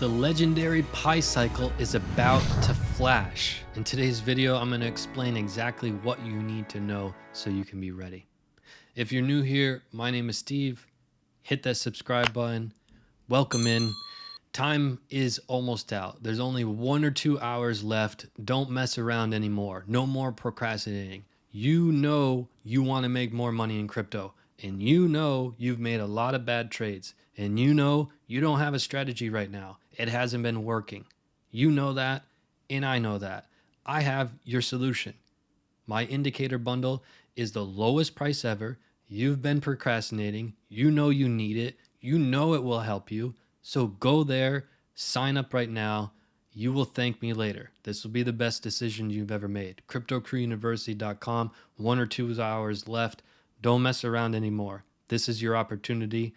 The legendary Pi cycle is about to flash. In today's video, I'm going to explain exactly what you need to know so you can be ready. If you're new here, my name is Steve. Hit that subscribe button. Welcome in. Time is almost out. There's only 1 or 2 hours left. Don't mess around anymore. No more procrastinating. You know you want to make more money in crypto, and you know you've made a lot of bad trades, and you know you don't have a strategy right now. It hasn't been working. You know that, and I know that. I have your solution. My indicator bundle is the lowest price ever. You've been procrastinating. You know you need it. You know it will help you. So go there, sign up right now. You will thank me later. This will be the best decision you've ever made. CryptoCrewUniversity.com, 1 or 2 hours left. Don't mess around anymore. This is your opportunity.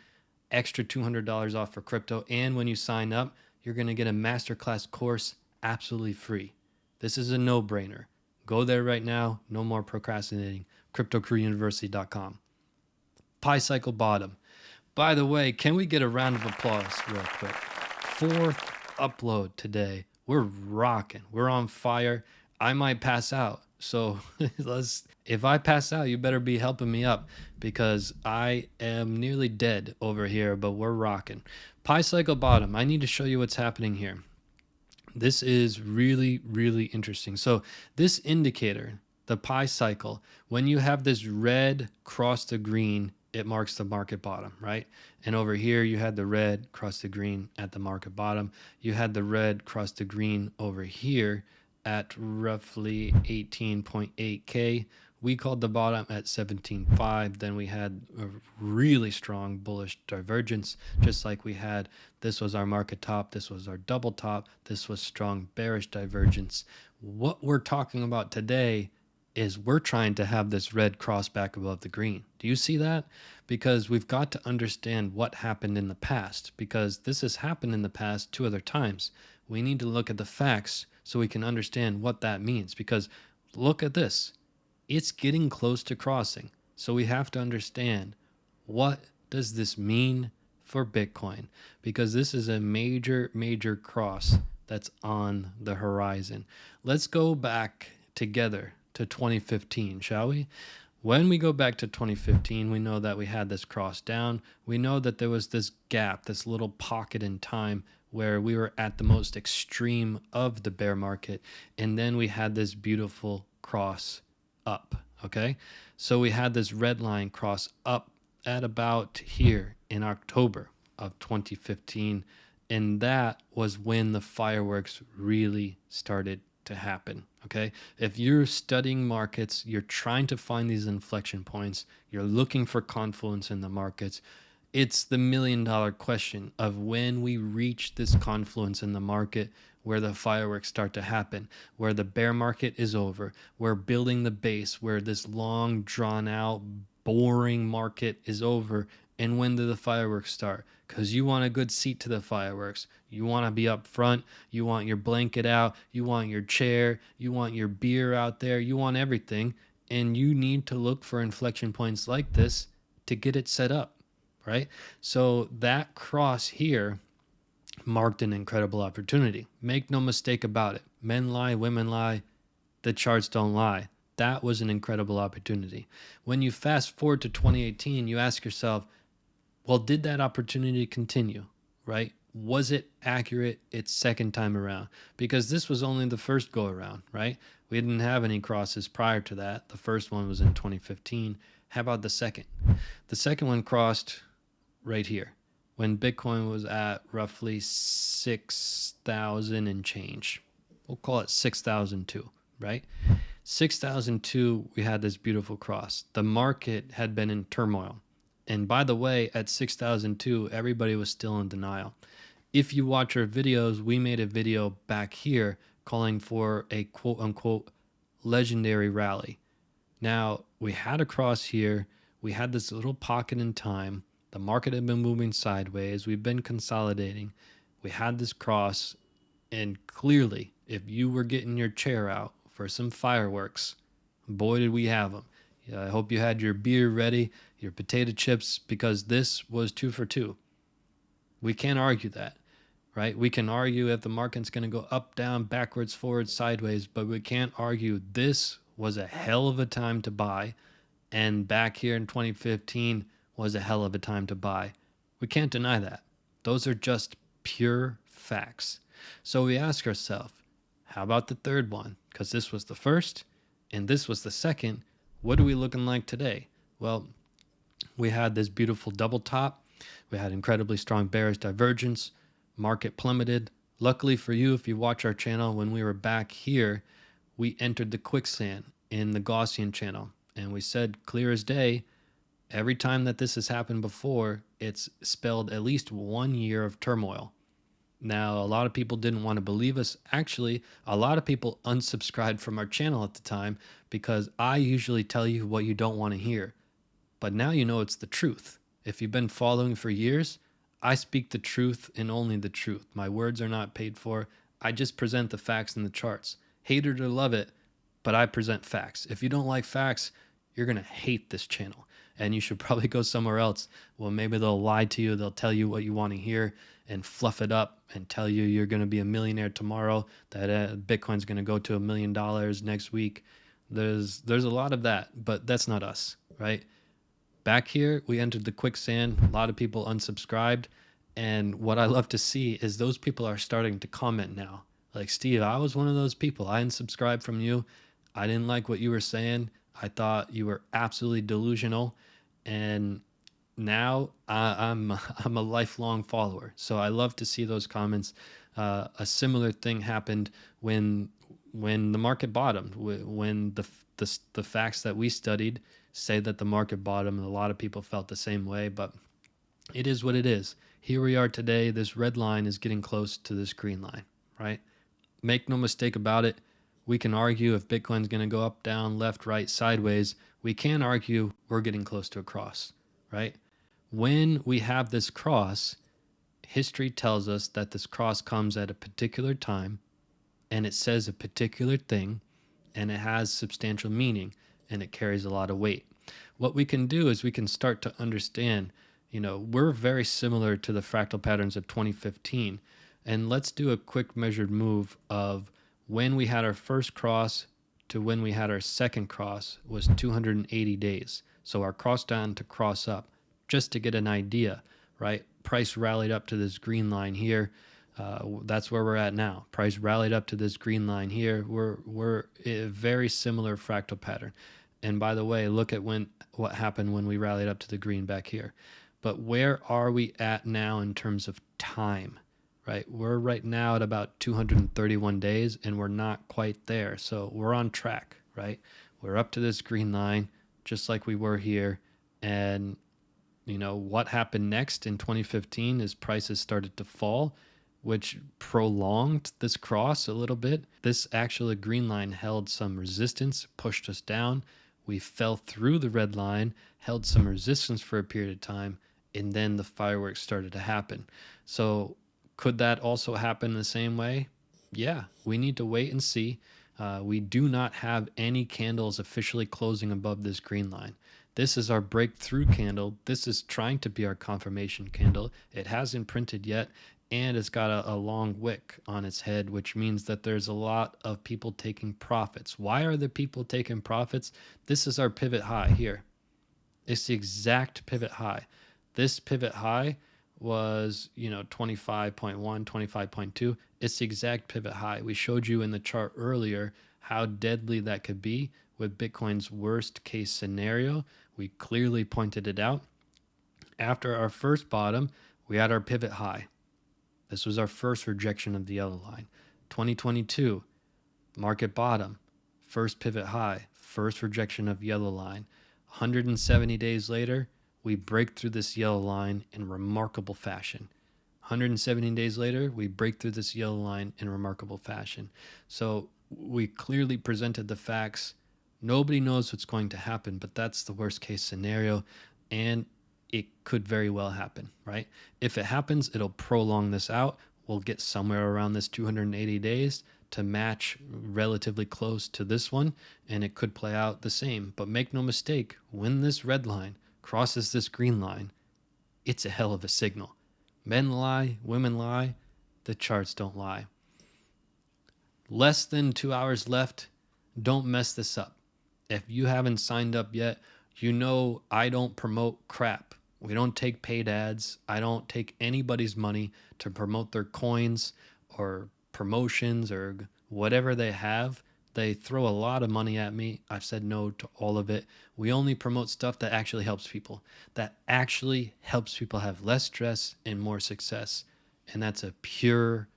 Extra $200 off for crypto. And when you sign up, you're going to get a masterclass course absolutely free. This is a no-brainer. Go there right now. No more procrastinating. CryptoCrewUniversity.com. Pi cycle bottom. By the way, can we get a round of applause real quick? 4th upload today. We're rocking. We're on fire. I might pass out. So if I pass out, you better be helping me up because I am nearly dead over here, but we're rocking. Pi cycle bottom. I need to show you what's happening here. This is really, really interesting. So this indicator, the Pi cycle, when you have this red cross the green, it marks the market bottom, right? And over here, you had the red cross the green at the market bottom. You had the red cross the green over here at roughly 18.8K. We called the bottom at 17.5. Then we had a really strong bullish divergence, just like we had. This was our market top. This was our double top. This was strong bearish divergence. What we're talking about today is we're trying to have this red cross back above the green. Do you see that? Because we've got to understand what happened in the past, because this has happened in the past 2 other times. We need to look at the facts so we can understand what that means, because look at this. It's getting close to crossing. So we have to understand, what does this mean for Bitcoin? Because this is a major, major cross that's on the horizon. Let's go back together to 2015, shall we? When we go back to 2015, we know that we had this cross down. We know that there was this gap, this little pocket in time where we were at the most extreme of the bear market. And then we had this beautiful cross up, okay? So we had this red line cross up at about here in October of 2015. And that was when the fireworks really started to happen. Okay. If you're studying markets, you're trying to find these inflection points, you're looking for confluence in the markets. It's the $1 million question of when we reach this confluence in the market where the fireworks start to happen, where the bear market is over, where building the base, where this long drawn out, boring market is over. And when do the fireworks start? Because you want a good seat to the fireworks. You want to be up front. You want your blanket out. You want your chair. You want your beer out there. You want everything. And you need to look for inflection points like this to get it set up, right? So that cross here marked an incredible opportunity. Make no mistake about it. Men lie, women lie. The charts don't lie. That was an incredible opportunity. When you fast forward to 2018, you ask yourself, well, did that opportunity continue, right? Was it accurate its second time around? Because this was only the first go around, right? We didn't have any crosses prior to that. The first one was in 2015. How about the second? The second one crossed right here when Bitcoin was at roughly 6,000 and change. We'll call it 6,002, right? 6,002, we had this beautiful cross. The market had been in turmoil. And by the way, at 6,002, everybody was still in denial. If you watch our videos, we made a video back here calling for a quote unquote legendary rally. Now, we had a cross here. We had this little pocket in time. The market had been moving sideways. We've been consolidating. We had this cross. And clearly, if you were getting your chair out for some fireworks, boy, did we have them. I hope you had your beer ready, your potato chips, because this was 2 for 2. We can't argue that. right? We can argue if the market's going to go up, down, backwards, forwards, sideways, but we can't argue this was a hell of a time to buy, and back here in 2015 was a hell of a time to buy. We can't deny that. Those are just pure facts. So we ask ourselves, how about the third one? Because this was the first and this was the second. What are we looking like today? Well, we had this beautiful double top. We had incredibly strong bearish divergence. Market plummeted. Luckily for you, if you watch our channel, when we were back here, we entered the quicksand in the Gaussian channel. And we said clear as day, every time that this has happened before, it's spelled at least 1 year of turmoil. Now, a lot of people didn't want to believe us. Actually, a lot of people unsubscribed from our channel at the time because I usually tell you what you don't want to hear. But now you know it's the truth. If you've been following for years, I speak the truth and only the truth. My words are not paid for. I just present the facts and the charts. Hate it or love it, but I present facts. If you don't like facts, you're going to hate this channel and you should probably go somewhere else. Well, maybe they'll lie to you. They'll tell you what you want to hear and fluff it up and tell you you're going to be a millionaire tomorrow, that Bitcoin's going to go to $1 million next week. There's a lot of that, but that's not us, right? Back here, we entered the quicksand. A lot of people unsubscribed. And what I love to see is those people are starting to comment now. Like, Steve, I was one of those people. I unsubscribed from you. I didn't like what you were saying. I thought you were absolutely delusional. And now I'm a lifelong follower. So I love to see those comments. A similar thing happened when the market bottomed, when the facts that we studied say that the market bottomed. A lot of people felt the same way, but it is what it is. Here we are today. This red line is getting close to this green line, right? Make no mistake about it. We can argue if Bitcoin's going to go up, down, left, right, sideways. We can argue we're getting close to a cross, right? When we have this cross, history tells us that this cross comes at a particular time and it says a particular thing and it has substantial meaning and it carries a lot of weight. What we can do is we can start to understand, we're very similar to the fractal patterns of 2015. And let's do a quick measured move of when we had our first cross to when we had our second cross was 280 days. So our cross down to cross up, just to get an idea, right? Price rallied up to this green line here. That's where we're at now. Price rallied up to this green line here. We're a very similar fractal pattern. And by the way, look at what happened when we rallied up to the green back here. But where are we at now in terms of time, right? We're right now at about 231 days and we're not quite there. So we're on track, right? We're up to this green line just like we were here. And what happened next in 2015 is prices started to fall, which prolonged this cross a little bit. This actually green line held some resistance, pushed us down. We fell through the red line, held some resistance for a period of time, and then the fireworks started to happen. So could that also happen the same way? Yeah, we need to wait and see. We do not have any candles officially closing above this green line. This is our breakthrough candle. This is trying to be our confirmation candle. It hasn't printed yet, and it's got a long wick on its head, which means that there's a lot of people taking profits. Why are the people taking profits? This is our pivot high here. It's the exact pivot high. This pivot high was, 25.1, 25.2. It's the exact pivot high. We showed you in the chart earlier how deadly that could be with Bitcoin's worst case scenario. We clearly pointed it out. After our first bottom, we had our pivot high. This was our first rejection of the yellow line. 2022, market bottom, first pivot high, first rejection of yellow line. 170 days later, we break through this yellow line in remarkable fashion. 170 days later, we break through this yellow line in remarkable fashion. So we clearly presented the facts. Nobody knows what's going to happen, but that's the worst case scenario. And it could very well happen, right? If it happens, it'll prolong this out. We'll get somewhere around this 280 days to match relatively close to this one, and it could play out the same. But make no mistake, when this red line crosses this green line, it's a hell of a signal. Men lie, women lie. the charts don't lie. Less than 2 hours left. Don't mess this up. If you haven't signed up yet, you know I don't promote crap. We don't take paid ads. I don't take anybody's money to promote their coins or promotions or whatever they have. They throw a lot of money at me. I've said no to all of it. We only promote stuff that actually helps people, that actually helps people have less stress and more success. And that's a pure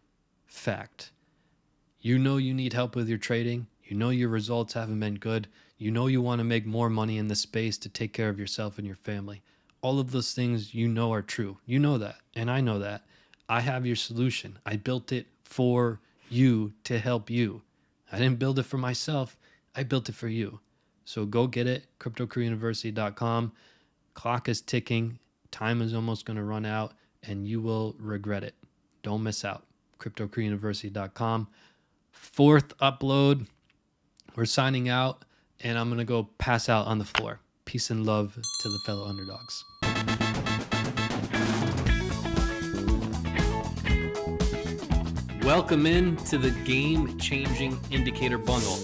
fact. You know you need help with your trading. You know your results haven't been good. You know you want to make more money in this space to take care of yourself and your family. All of those things you know are true. You know that, and I know that. I have your solution. I built it for you to help you. I didn't build it for myself. I built it for you. So go get it, cryptocurrentuniversity.com. Clock is ticking. Time is almost going to run out, and you will regret it. Don't miss out. cryptocurrentuniversity.com. Fourth upload. We're signing out, and I'm going to go pass out on the floor. Peace and love to the fellow underdogs. Welcome in to the game-changing indicator bundle.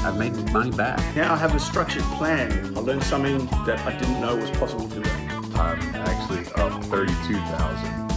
I've made money back. Now I have a structured plan. I learned something that I didn't know was possible to do. I'm actually up 32,000.